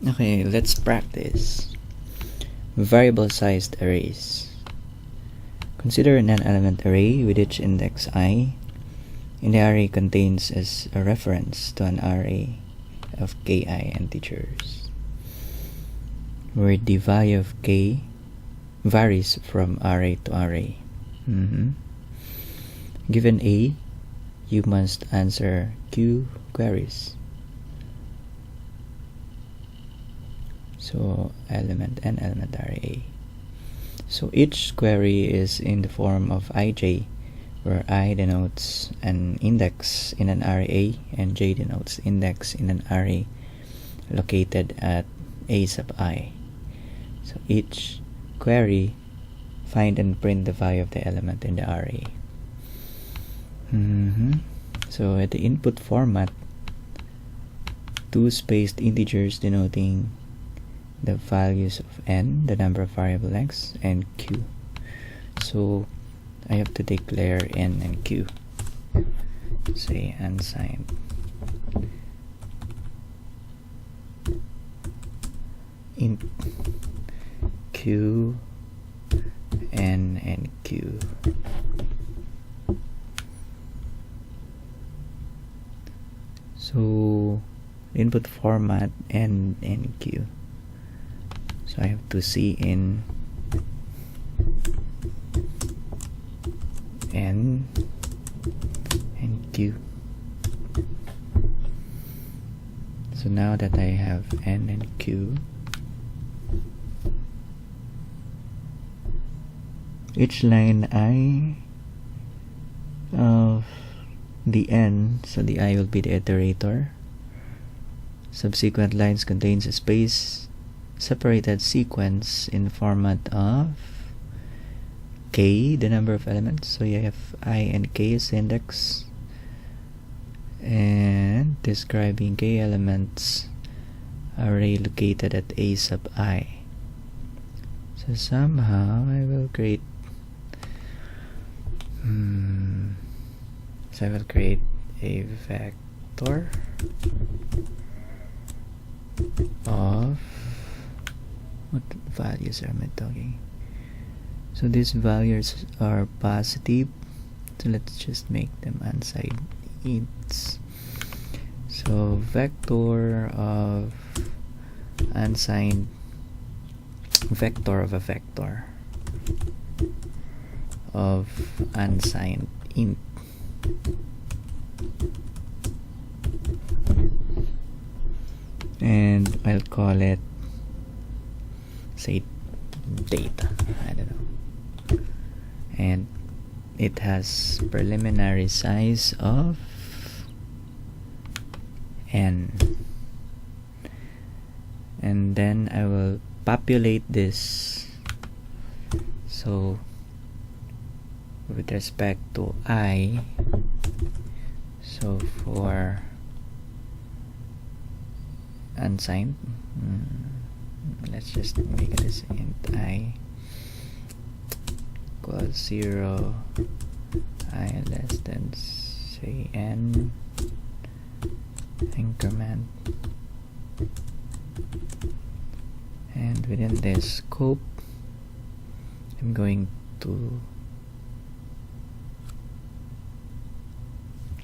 Okay, let's practice. Variable sized arrays. Consider an n-element array with each index I, and the array contains as a reference to an array of ki integers, where the value of k varies from array to array. Given A, you must answer Q queries. So n-element array A. So each query is in the form of ij, where I denotes an index in an array A and j denotes index in an array located at A sub I. So each query, find and print the value of the element in the array. So at the input format, two spaced integers denoting the values of n, the number of variable x, and q. So I have to declare n and q. Say unsigned int q, n, and q. So input format n and q. So I have to see in n and q. So now that I have n and q, each line I of the n, so the I will be the iterator. Subsequent lines contains a space separated sequence in the format of k, the number of elements. So you have I and k as index, and describing k elements array located at A sub I. So somehow I will create so I will create a vector of what values am I talking? So these values are positive, so let's just make them unsigned ints. So vector of unsigned vector of a vector of unsigned int. And I'll call it, say, data. I don't know. And it has preliminary size of n. And then I will populate this. So with respect to I, so for unsigned, let's just make this int I equals 0, I less than say n, increment, and within this scope I'm going to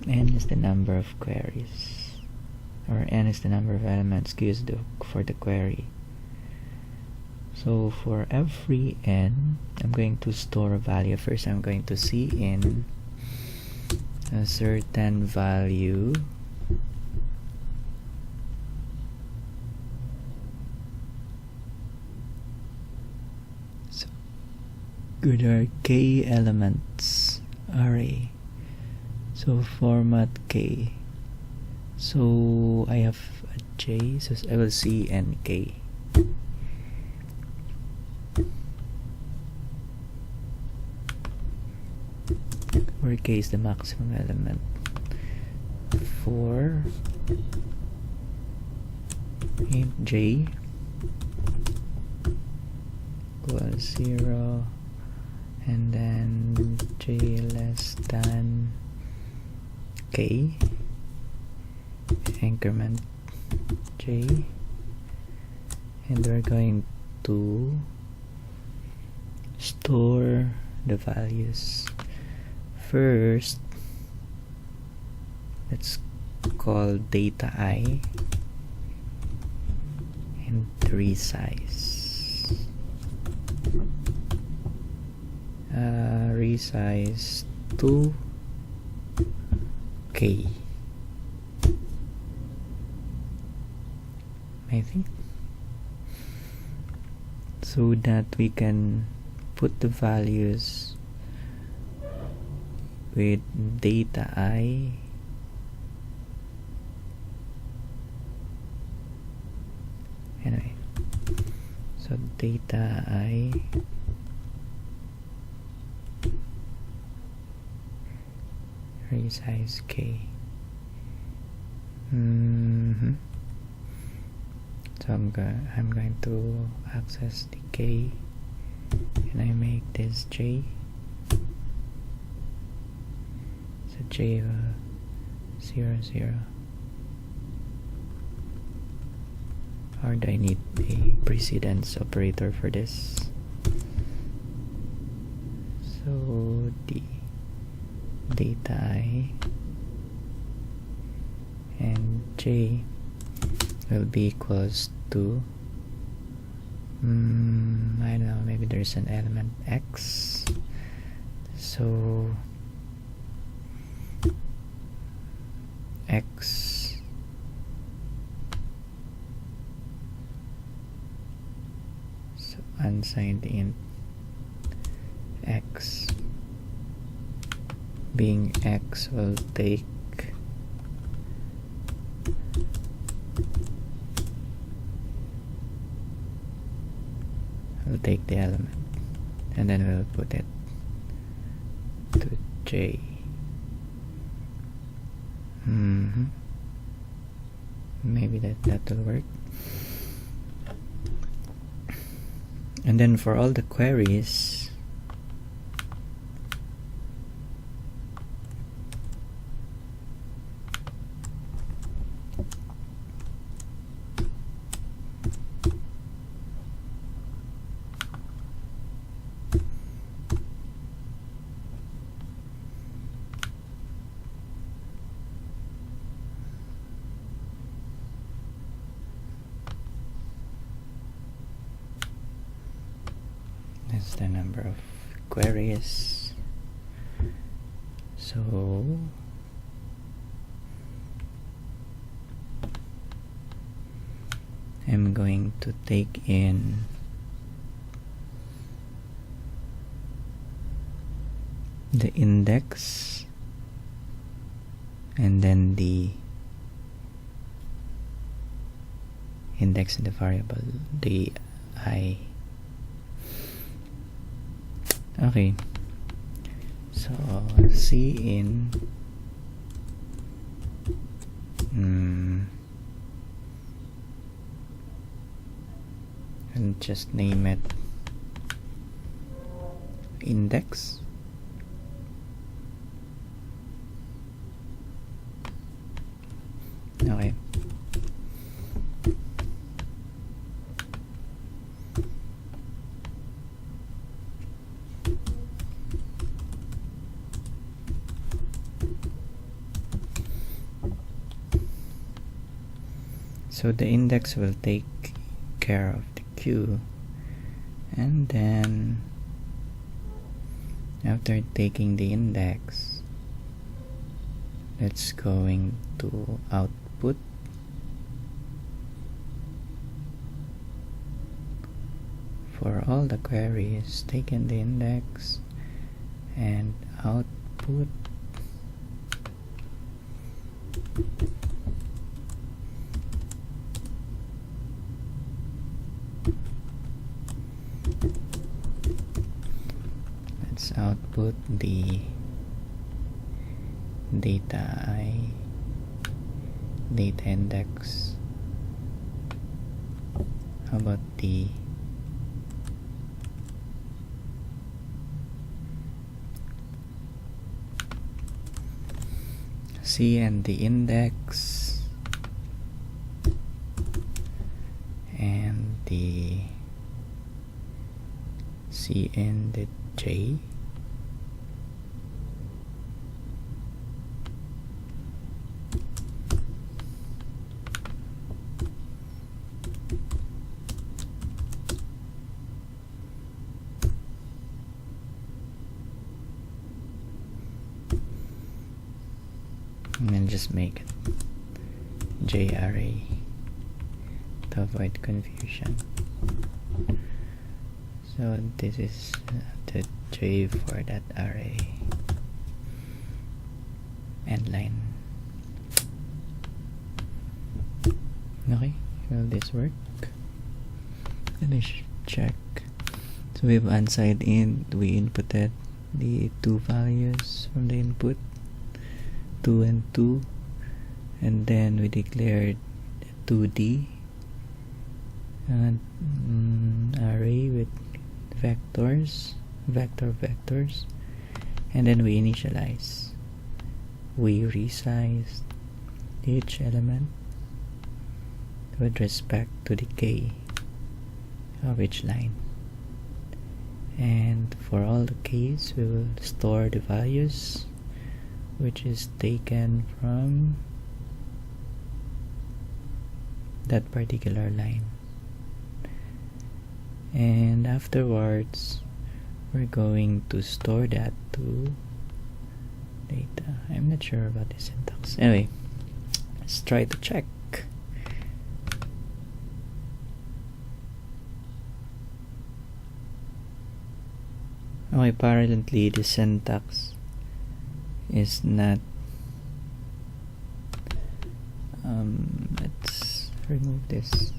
n is the number of queries, or n is the number of elements q is for the query. So for every n, I'm going to store a value. First I'm going to see in a certain value so good are k elements array. So format k. So I have a j, so I will see n k. Where k is the maximum element. For int j equals 0, and then j less than k, increment j, and we're going to store the values. First, let's call data I and resize. Resize to K, I think, so that we can put the values with data I anyway. So data I resize K. So I'm going to access the K, and I make this J. So J 0 0. Or do I need a precedence operator for this? So the data I and J will be equals to I don't know, maybe there's an element X, so X so unsigned int X being X will take the element, and then we'll put it to J. Maybe that will work. And then for all the queries, that's the number of queries. So I'm going to take in the index and then the index in the variable the I. Okay, so C in and just name it index. Okay. So the index will take care of the queue, and then after taking the index, it's going to output for all the queries taken the index and output let's output the data I data index. How about the C and the index and the C and the J. And then just make it J array to avoid confusion. So this is the J for that array. End line. Okay, will this work? Let me check. So we have unsigned int. We inputted the two values from the input, 2 and 2, and then we declared 2D array with vectors, vectors, and then we initialize. We resize each element with respect to the k of each line, and for all the k's we will store the values which is taken from that particular line, and afterwards we're going to store that to data. I'm not sure about the syntax. Anyway, let's try to check. Oh, apparently the syntax is not let's remove this.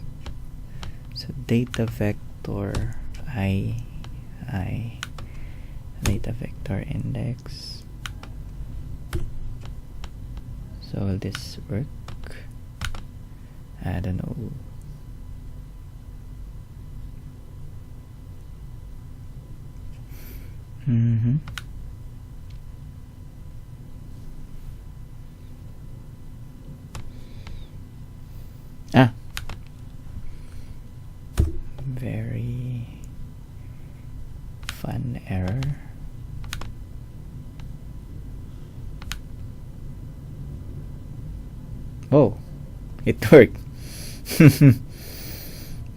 So data vector I data vector index. So will this work? I don't know. Very fun error. Oh, it worked.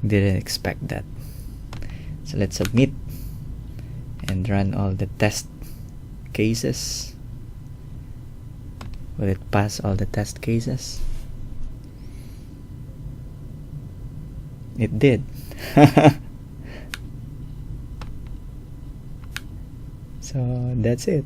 Didn't expect that. So let's submit and run all the test cases. Will it pass all the test cases? It did. So that's it.